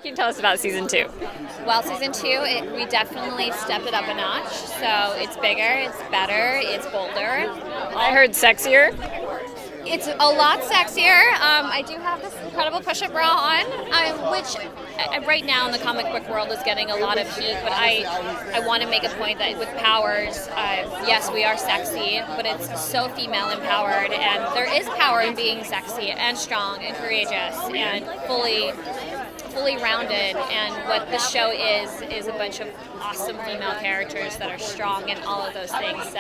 can you tell us about season 2? Well, season 2, we definitely stepped it up a notch. So it's bigger, it's better, it's bolder. I heard sexier. It's a lot sexier. I do have this incredible push-up bra on, which right now in the comic book world is getting a lot of heat, but I want to make a point that with powers, yes, we are sexy, but it's so female empowered, and there is power in being sexy and strong and courageous and fully rounded. And what this show is a bunch of awesome female characters that are strong in all of those things. So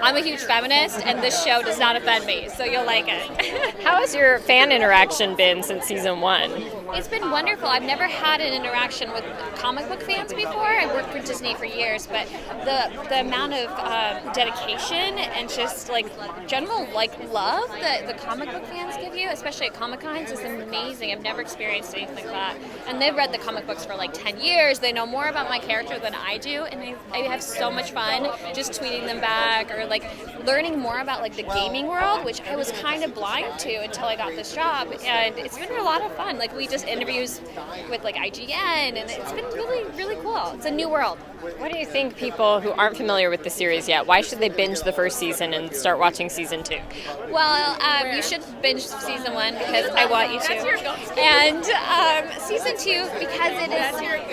I'm a huge feminist, and this show does not offend me, so you'll like it. How has your fan interaction been since season 1? It's been wonderful. I've never had an interaction with comic book fans before. I worked for Disney for years, but the amount of dedication and just like general love that the comic book fans give you, especially at Comic Cons, is amazing. I've never experienced anything like that. And they've read the comic books for like 10 years. They know more about my character than I do, and I have so much fun just tweeting them back or like learning more about like the gaming world, which I was kind of blind to until I got this job. And it's been a lot of fun. Like we just interviews with like IGN, and it's been really cool. It's a new world. What do you think people who aren't familiar with the series yet, why should they binge the first season and start watching season 2? Well, you should binge season 1 because I want you to. And season 2 because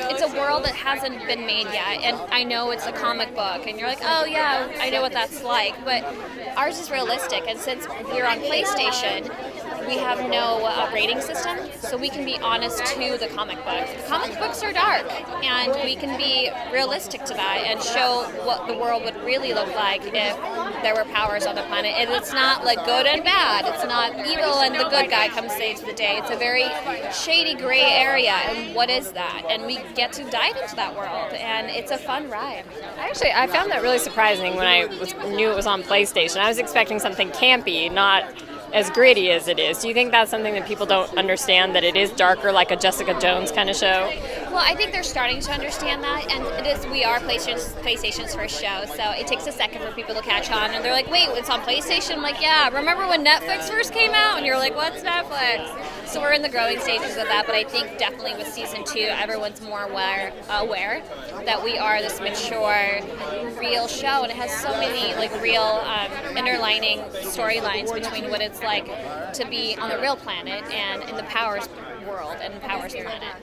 it's a world that hasn't been made yet. And I know it's a comic book, and you're like, oh yeah, I know what that's like. But ours is realistic, and since we're on PlayStation, we have no rating system, so we can be honest to the comic book. The comic books are dark, and we can be realistic to that and show what the world would really look like if there were powers on the planet. And it's not like good and bad. It's not evil and the good guy comes saves the day. It's a very shady gray area, and what is that? And we get to dive into that world, and it's a fun ride. Actually, I found that really surprising when I knew it was on PlayStation. I was expecting something campy, not as gritty as it is. Do you think that's something that people don't understand, that it is darker, like a Jessica Jones kind of show? Well, I think they're starting to understand that, and we are PlayStation's first show, so it takes a second for people to catch on, and they're like, wait, it's on PlayStation? I'm like, yeah, remember when Netflix first came out? And you're like, what's Netflix? So we're in the growing stages of that, but I think definitely with season 2, everyone's more aware that we are this mature, real show, and it has so many like real interlining storylines between what it's like to be on a real planet and in the Powers world and Powers planet.